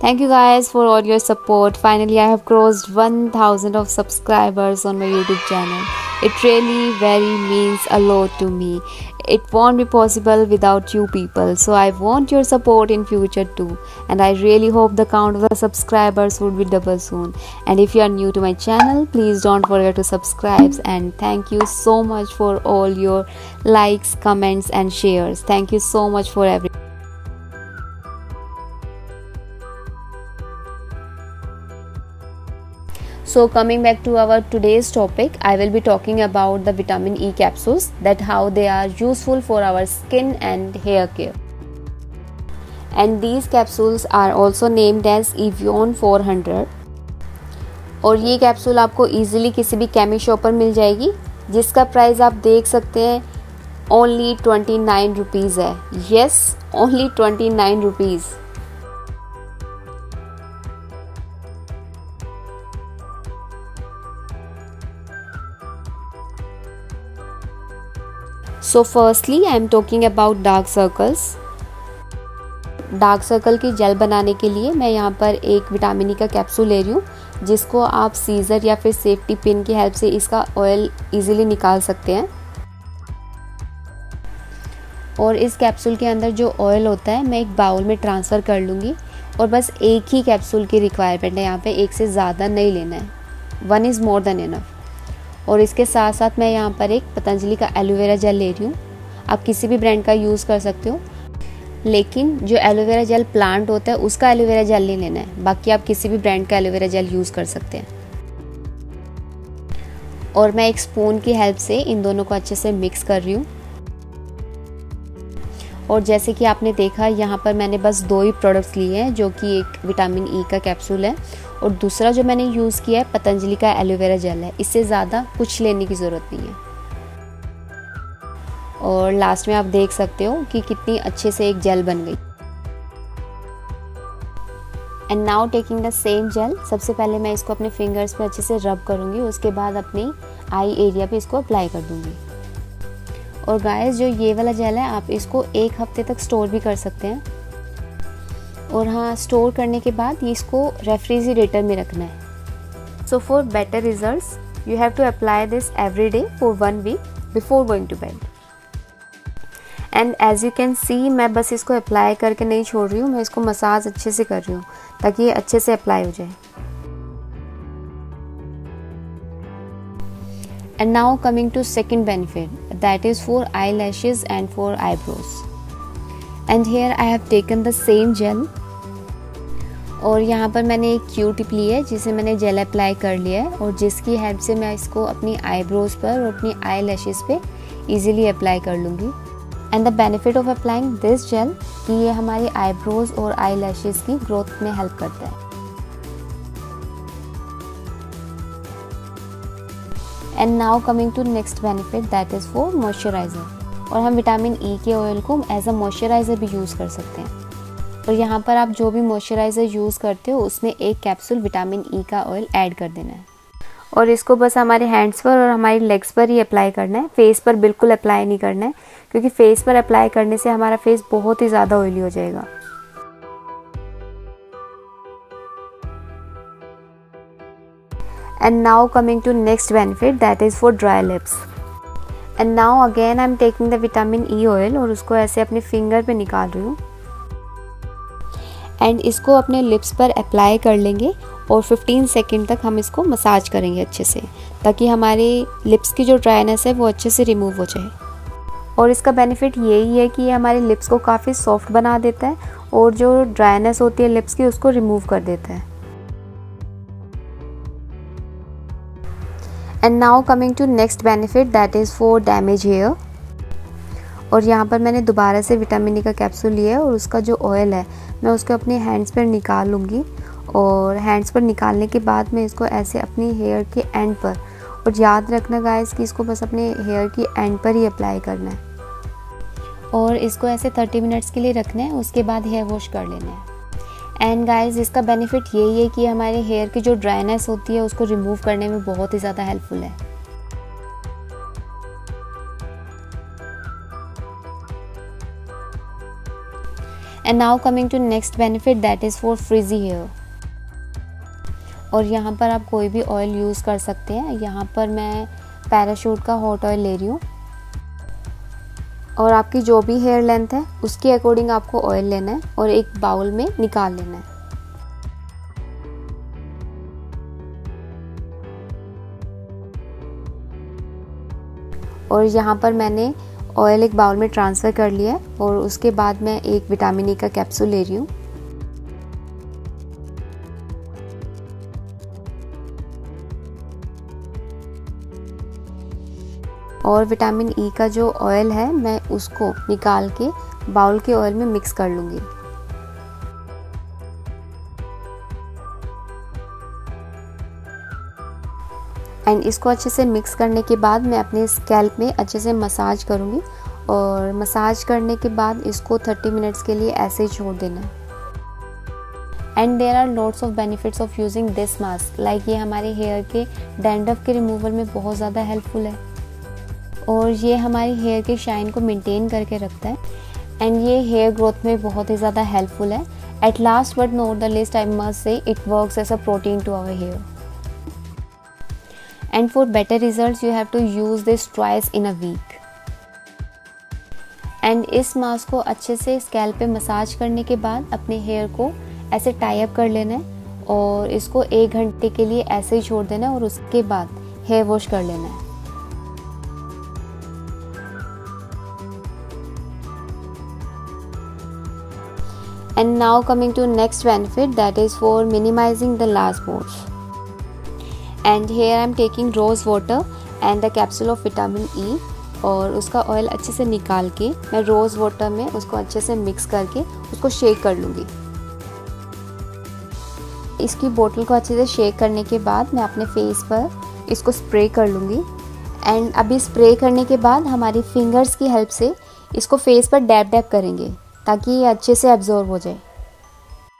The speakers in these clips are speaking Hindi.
Thank you guys for all your support. Finally, I have crossed 1000 of subscribers on my YouTube channel. It really very means a lot to me. It won't be possible without you people. So I want your support in future too. And I really hope the count of the subscribers would be double soon. And if you are new to my channel, please don't forget to subscribe. And thank you so much for all your likes, comments and shares. Thank you so much for everything. So coming back to our today's topic, I will be talking about the vitamin E capsules, that how they are useful for our skin and hair care. And these capsules are also named as Evion 400. और ये कैप्सूल आपको इजीली किसी भी केमी शॉप पर मिल जाएगी, जिसका प्राइस आप देख सकते हैं ओनली 29 रुपीज़ है. Yes, only 29 rupees. So firstly I am talking about dark circles. Dark circle की जेल बनाने के लिए मैं यहाँ पर एक विटामिन ई का कैप्सूल ले रही हूँ, जिसको आप सीजर या फिर सेफ्टी पिन की हेल्प से इसका ऑयल इजीली निकाल सकते हैं. और इस कैप्सूल के अंदर जो ऑयल होता है मैं एक बाउल में ट्रांसफ़र कर लूँगी. और बस एक ही कैप्सूल की रिक्वायरमेंट है यहाँ पे, एक से ज़्यादा नहीं लेना है. 1 इज़ मोर देन इनफ. और इसके साथ साथ मैं यहाँ पर एक पतंजलि का एलोवेरा जेल ले रही हूँ. आप किसी भी ब्रांड का यूज़ कर सकते हो, लेकिन जो एलोवेरा जेल प्लांट होता है उसका एलोवेरा जेल नहीं लेना है. बाकी आप किसी भी ब्रांड का एलोवेरा जेल यूज़ कर सकते हैं. और मैं एक स्पून की हेल्प से इन दोनों को अच्छे से मिक्स कर रही हूँ. और जैसे कि आपने देखा, यहाँ पर मैंने बस 2 ही प्रोडक्ट्स लिए हैं, जो कि एक विटामिन ई का कैप्सूल है और दूसरा जो मैंने यूज़ किया है पतंजलि का एलोवेरा जेल है. इससे ज़्यादा कुछ लेने की ज़रूरत नहीं है. और लास्ट में आप देख सकते हो कि कितनी अच्छे से एक जेल बन गई. And now taking the same gel, सबसे पहले मैं इसको अपने फिंगर्स पे अच्छे से रब करूँगी. उसके बाद अपनी आई एरिया पे इसको अप्लाई कर दूँगी. और गाइस, जो ये वाला जेल है आप इसको 1 हफ्ते तक स्टोर भी कर सकते हैं. और हाँ, स्टोर करने के बाद ये इसको रेफ्रिजरेटर में रखना है. So for better results you have to apply this every day for 1 week before going to bed. And as you can see, मैं बस इसको अप्लाई करके नहीं छोड़ रही हूँ, मैं इसको मसाज अच्छे से कर रही हूँ ताकि ये अच्छे से अप्लाई हो जाए. And now coming to second benefit, that is for eyelashes and for eyebrows. And here I have taken the same gel. और यहाँ पर मैंने एक क्यू टिप ली है जिसे मैंने जेल अप्लाई कर लिया है, और जिसकी हेल्प से मैं इसको अपनी आईब्रोज पर और अपनी आई लैशेज़ पे ईजिली अप्लाई कर लूँगी. And the benefit of applying this gel कि ये हमारी आईब्रोज और आई लैशेज़ की ग्रोथ में हेल्प करता है. And now coming to next benefit, that is for moisturiser. और हम विटामिन ई के ऑयल को एज अ मॉइस्चराइज़र भी यूज़ कर सकते हैं. और यहाँ पर आप जो भी मॉइस्चराइज़र यूज़ करते हो उसमें एक कैप्सूल विटामिन ई का ऑयल ऐड कर देना है. और इसको बस हमारे हैंड्स पर और हमारी लेग्स पर ही अप्लाई करना है. फेस पर बिल्कुल अप्लाई नहीं करना है, क्योंकि फेस पर अप्लाई करने से हमारा फेस बहुत ही ज़्यादा ऑयली हो जाएगा. And now coming to next benefit, that is for dry lips. And now again I am taking the vitamin E oil और उसको ऐसे अपने फिंगर पे निकाल रही हूँ. एंड इसको अपने लिप्स पर अप्लाई कर लेंगे और 15 सेकंड तक हम इसको मसाज करेंगे अच्छे से, ताकि हमारे लिप्स की जो ड्राइनेस है वो अच्छे से रिमूव हो जाए. और इसका बेनिफिट यही है कि ये हमारे लिप्स को काफ़ी सॉफ्ट बना देता है और जो ड्राइनेस होती है लिप्स की उसको रिमूव कर देता है. And now coming to next benefit, that is for damage hair. और यहाँ पर मैंने दोबारा से विटामिन ई का कैप्सूल लिया है और उसका जो ऑयल है मैं उसको अपने हैंड्स पर निकाल लूँगी. और हैंड्स पर निकालने के बाद मैं इसको ऐसे अपनी हेयर के एंड पर, और याद रखना गाइस कि इसको बस अपने हेयर की एंड पर ही अप्लाई करना है. और इसको ऐसे 30 मिनट्स के लिए रखना है. उसके बाद हेयर वॉश कर लेना है. एंड गाइस, इसका बेनिफिट यही है कि हमारे हेयर की जो ड्राइनेस होती है उसको रिमूव करने में बहुत ही ज़्यादा हेल्पफुल है. And now coming to next benefit, that is for frizzy hair. और यहाँ पर आप कोई भी ऑयल यूज़ कर सकते हैं। यहाँ पर मैं पैराशूट का हॉट ऑयल ले रही हूँ और आपकी जो भी हेयर लेंथ है उसके अकॉर्डिंग आपको ऑयल लेना है और एक बाउल में निकाल लेना है। और यहाँ पर मैंने ऑयल एक बाउल में ट्रांसफ़र कर लिया है और उसके बाद मैं एक विटामिन ई का कैप्सूल ले रही हूँ। और विटामिन ई का जो ऑयल है मैं उसको निकाल के बाउल के ऑयल में मिक्स कर लूँगी। एंड इसको अच्छे से मिक्स करने के बाद मैं अपने स्कैल्प में अच्छे से मसाज करूँगी और मसाज करने के बाद इसको 30 मिनट्स के लिए ऐसे ही छोड़ देना है। And there are lots of benefits of using this mask, like ये हमारे हेयर के डैंड्रफ के रिमूवल में बहुत ज़्यादा हेल्पफुल है और ये हमारी हेयर के शाइन को मेंटेन करके रखता है। एंड ये हेयर ग्रोथ में बहुत ही ज़्यादा हेल्पफुल है। At last but not the least I must say it works as a protein to our hair. And for better results you have to use this twice in a week. And इस मास्क को अच्छे से स्कैल्प पे मसाज करने के बाद अपने हेयर को ऐसे टाई अप कर लेना है और इसको 1 घंटे के लिए ऐसे ही छोड़ देना है और उसके बाद हेयर वॉश कर लेना है। And now coming to next benefit, that is for minimising the last boards. And here I am taking rose water and the capsule of vitamin E और उसका ऑयल अच्छे से निकाल के मैं रोज़ वाटर में उसको अच्छे से मिक्स करके उसको शेक कर लूँगी। इसकी बोतल को अच्छे से शेक करने के बाद मैं अपने फेस पर इसको स्प्रे कर लूँगी। एंड अभी स्प्रे करने के बाद हमारी फिंगर्स की हेल्प से इसको फेस पर डैब डैब करेंगे ताकि ये अच्छे से एब्जॉर्ब हो जाए।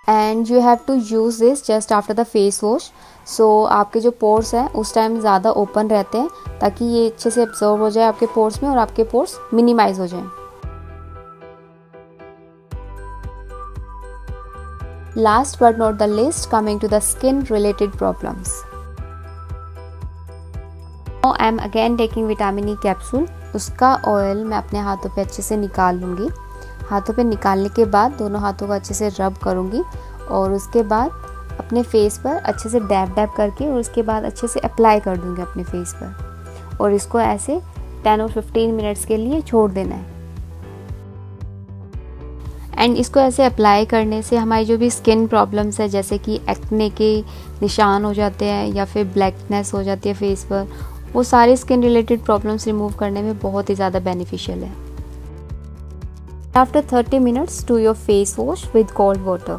And you have to use this just after the face wash. So आपके जो पोर्स हैं उस टाइम ज़्यादा ओपन रहते हैं ताकि ये अच्छे से एब्जॉर्ब हो जाए आपके पोर्स में और आपके पोर्स मिनिमाइज हो जाएं। Last but not the list, coming to the skin related problems. Now I am again taking vitamin E capsule. उसका ऑयल मैं अपने हाथों पे अच्छे से निकाल लूँगी। हाथों पे निकालने के बाद दोनों हाथों को अच्छे से रब करूँगी और उसके बाद अपने फेस पर अच्छे से डैब डैब करके और उसके बाद अच्छे से अप्लाई कर दूँगी अपने फेस पर और इसको ऐसे 10 और 15 मिनट्स के लिए छोड़ देना है। एंड इसको ऐसे अप्लाई करने से हमारी जो भी स्किन प्रॉब्लम्स है जैसे कि एक्ने के निशान हो जाते हैं या फिर ब्लैकनेस हो जाती है फेस पर, वो सारी स्किन रिलेटेड प्रॉब्लम्स रिमूव करने में बहुत ही ज़्यादा बेनिफिशियल है। After 30 minutes, do your face wash with cold water.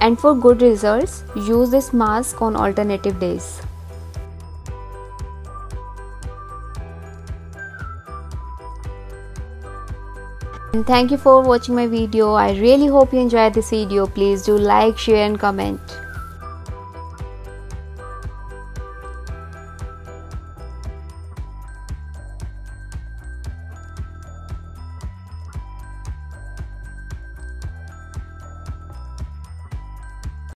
And for good results, use this mask on alternative days. And thank you for watching my video. I really hope you enjoyed this video. Please do like, share and comment.